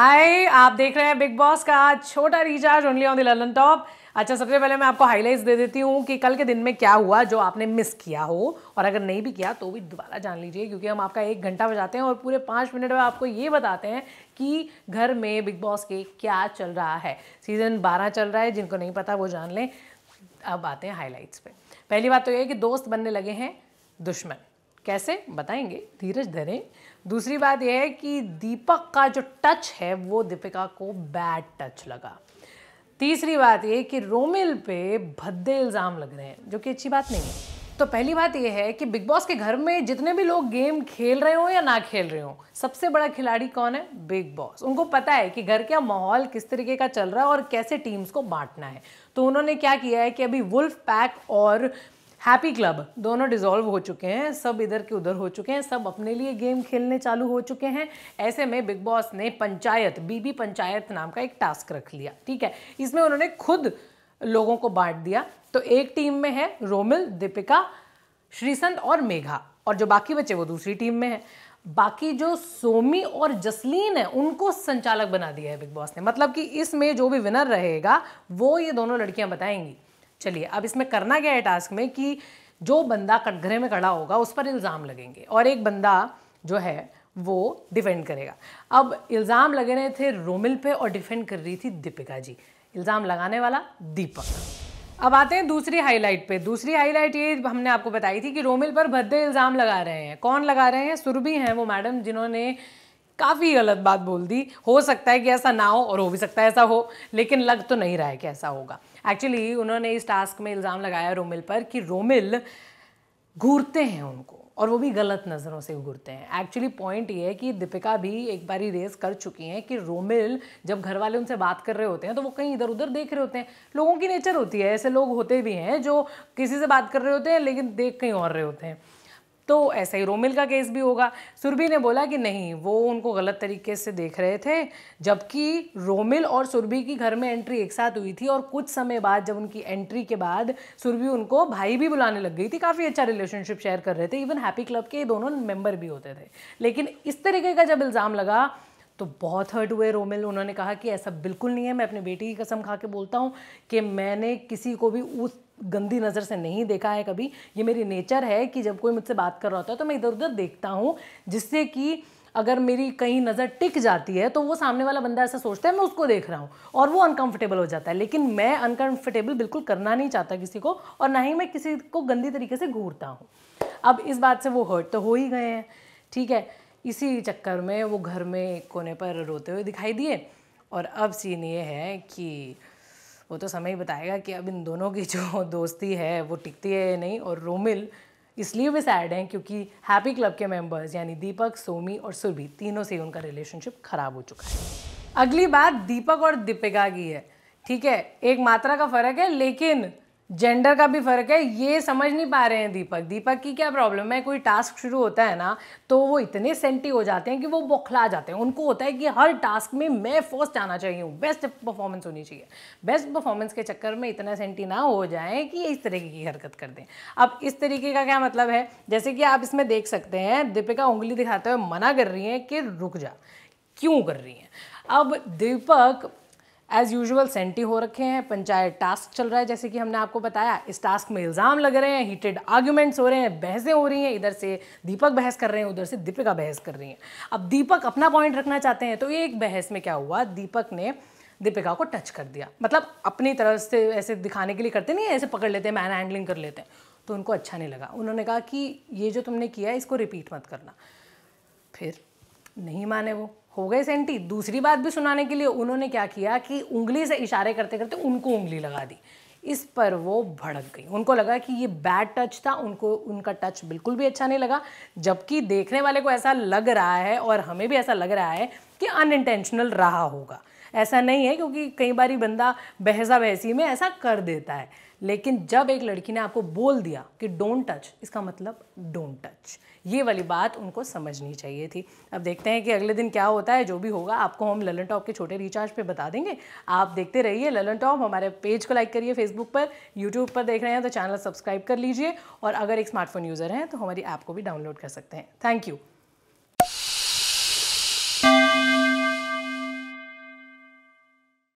हाय, आप देख रहे हैं बिग बॉस का छोटा recharge only on the Lalan top. अच्छा, सबसे पहले मैं आपको हाइलाइट्स दे देती हूँ कि कल के दिन में क्या हुआ जो आपने मिस किया हो, और अगर नहीं भी किया तो भी दोबारा जान लीजिए, क्योंकि हम आपका 1 घंटा बजाते हैं और पूरे 5 मिनट में आपको ये बताते हैं कि घर में बिग बॉस के क्या चल रहा है। सीजन 12 चल रहा है, जिनको नहीं पता वो जान लें। अब आते हैं हाईलाइट्स पे। पहली बात तो ये है कि दोस्त बनने लगे हैं दुश्मन। कैसे बताएंगे, धीरज धरें। दूसरी बात यह है कि दीपक का जो टच है वो दीपिका को बैड टच लगा। तीसरी बात यह कि रोमिल पे भद्दे इल्ज़ाम लग रहे हैं, जो कि अच्छी बात नहीं है। तो पहली बात यह है कि बिग बॉस के घर में जितने भी लोग गेम खेल रहे हो या ना खेल रहे हो, सबसे बड़ा खिलाड़ी कौन है? Big boss. उनको पता है कि घर का माहौल किस तरीके का चल रहा है और कैसे टीम्स को बांटना है। तो उन्होंने क्या किया है कि अभी वुल्फ पैक और हैप्पी क्लब दोनों डिसॉल्व हो चुके हैं, सब इधर के उधर हो चुके हैं, सब अपने लिए गेम खेलने चालू हो चुके हैं। ऐसे में बिग बॉस ने पंचायत, बीबी पंचायत नाम का एक टास्क रख लिया। ठीक है, इसमें उन्होंने खुद लोगों को बांट दिया। तो एक टीम में है रोमिल, दीपिका, श्रीसंत और मेघा, और जो बाकी बचे वो दूसरी टीम में है। बाकी जो सोमी और जसलीन है उनको संचालक बना दिया है बिग बॉस ने। मतलब कि इसमें जो भी विनर रहेगा वो ये दोनों लड़कियां बताएंगी। चलिए, अब इसमें करना क्या है टास्क में कि जो बंदा कटघरे में खड़ा होगा उस पर इल्ज़ाम लगेंगे और एक बंदा जो है वो डिफेंड करेगा। अब इल्ज़ाम लगे रहे थे रोमिल पे और डिफेंड कर रही थी दीपिका जी। इल्ज़ाम लगाने वाला दीपक। अब आते हैं दूसरी हाईलाइट पे। दूसरी हाईलाइट ये हमने आपको बताई थी कि रोमिल पर भद्दे इल्ज़ाम लगा रहे हैं। कौन लगा रहे हैं? सुरभि हैं वो मैडम, जिन्होंने काफ़ी गलत बात बोल दी। हो सकता है कि ऐसा ना हो और हो भी सकता है ऐसा हो, लेकिन लग तो नहीं रहा है कि ऐसा होगा। एक्चुअली उन्होंने इस टास्क में इल्ज़ाम लगाया रोमिल पर कि रोमिल घूरते हैं उनको, और वो भी गलत नज़रों से घूरते हैं। एक्चुअली पॉइंट ये है कि दीपिका भी एक बारी रेस कर चुकी हैं कि रोमिल जब घर वाले उनसे बात कर रहे होते हैं तो वो कहीं इधर उधर देख रहे होते हैं। लोगों की नेचर होती है, ऐसे लोग होते भी हैं जो किसी से बात कर रहे होते हैं लेकिन देख कहीं और रहे होते हैं। तो ऐसा ही रोमिल का केस भी होगा। सुरभि ने बोला कि नहीं, वो उनको गलत तरीके से देख रहे थे, जबकि रोमिल और सुरभि की घर में एंट्री एक साथ हुई थी और कुछ समय बाद जब उनकी एंट्री के बाद सुरभि उनको भाई भी बुलाने लग गई थी। काफ़ी अच्छा रिलेशनशिप शेयर कर रहे थे, इवन हैप्पी क्लब के दोनों मेंबर भी होते थे। लेकिन इस तरीके का जब इल्ज़ाम लगा तो बहुत हर्ट हुए रोमिल। उन्होंने कहा कि ऐसा बिल्कुल नहीं है, मैं अपनी बेटी की कसम खा के बोलता हूँ कि मैंने किसी को भी उस गंदी नज़र से नहीं देखा है कभी। ये मेरी नेचर है कि जब कोई मुझसे बात कर रहा होता है तो मैं इधर उधर देखता हूँ, जिससे कि अगर मेरी कहीं नज़र टिक जाती है तो वो सामने वाला बंदा ऐसा सोचता है मैं उसको देख रहा हूँ और वो अनकंफर्टेबल हो जाता है। लेकिन मैं अनकंफर्टेबल बिल्कुल करना नहीं चाहता किसी को, और ना ही मैं किसी को गंदी तरीके से घूरता हूँ। अब इस बात से वो हर्ट तो हो ही गए हैं। ठीक है, इसी चक्कर में वो घर में कोने पर रोते हुए दिखाई दिए। और अब सीन ये है कि वो तो समय ही बताएगा कि अब इन दोनों की जो दोस्ती है वो टिकती है या नहीं। और रोमिल इसलिए भी सैड हैं क्योंकि हैप्पी क्लब के मेंबर्स यानी दीपक, सोमी और सुरभि, तीनों से उनका रिलेशनशिप खराब हो चुका है। अगली बात दीपक और दीपिका की है। ठीक है, एक मात्रा का फ़र्क है लेकिन जेंडर का भी फ़र्क है, ये समझ नहीं पा रहे हैं दीपक की क्या प्रॉब्लम है। कोई टास्क शुरू होता है ना तो वो इतने सेंटी हो जाते हैं कि वो बौखला जाते हैं। उनको होता है कि हर टास्क में मैं फर्स्ट आना चाहिए हूँ, बेस्ट परफॉर्मेंस होनी चाहिए। बेस्ट परफॉर्मेंस के चक्कर में इतना सेंटी ना हो जाए कि इस तरीके की हरकत कर दें। अब इस तरीके का क्या मतलब है, जैसे कि आप इसमें देख सकते हैं दीपिका उंगली दिखाते हुए मना कर रही हैं कि रुक जा, क्यों कर रही हैं। अब दीपक एज यूजुअल सेंटी हो रखे हैं। पंचायत टास्क चल रहा है, जैसे कि हमने आपको बताया। इस टास्क में इल्ज़ाम लग रहे हैं, हीटेड आर्ग्यूमेंट्स हो रहे हैं, बहसें हो रही हैं। इधर से दीपक बहस कर रहे हैं, उधर से दीपिका बहस कर रही हैं। अब दीपक अपना पॉइंट रखना चाहते हैं, तो एक बहस में क्या हुआ, दीपक ने दीपिका को टच कर दिया। मतलब अपनी तरफ से ऐसे दिखाने के लिए करते नहीं, ऐसे पकड़ लेते हैं, मैन हैंडलिंग कर लेते हैं। तो उनको अच्छा नहीं लगा। उन्होंने कहा कि ये जो तुमने किया है इसको रिपीट मत करना। फिर नहीं माने, वो हो गए सेंटी। दूसरी बात भी सुनाने के लिए उन्होंने क्या किया कि उंगली से इशारे करते करते उनको उंगली लगा दी। इस पर वो भड़क गई। उनको लगा कि ये बैड टच था, उनको उनका टच बिल्कुल भी अच्छा नहीं लगा। जबकि देखने वाले को ऐसा लग रहा है और हमें भी ऐसा लग रहा है कि अनइंटेंशनल रहा होगा। ऐसा नहीं है, क्योंकि कई बारी बंदा बहसा बहसी में ऐसा कर देता है। लेकिन जब एक लड़की ने आपको बोल दिया कि डोंट टच, इसका मतलब डोंट टच। ये वाली बात उनको समझनी चाहिए थी। अब देखते हैं कि अगले दिन क्या होता है। जो भी होगा आपको हम ललन टॉप के छोटे रिचार्ज पे बता देंगे। आप देखते रहिए ललन टॉप। हमारे पेज को लाइक करिए फेसबुक पर, यूट्यूब पर देख रहे हैं तो चैनल सब्सक्राइब कर लीजिए, और अगर एक स्मार्टफोन यूज़र हैं तो हमारी ऐप को भी डाउनलोड कर सकते हैं। Thank you.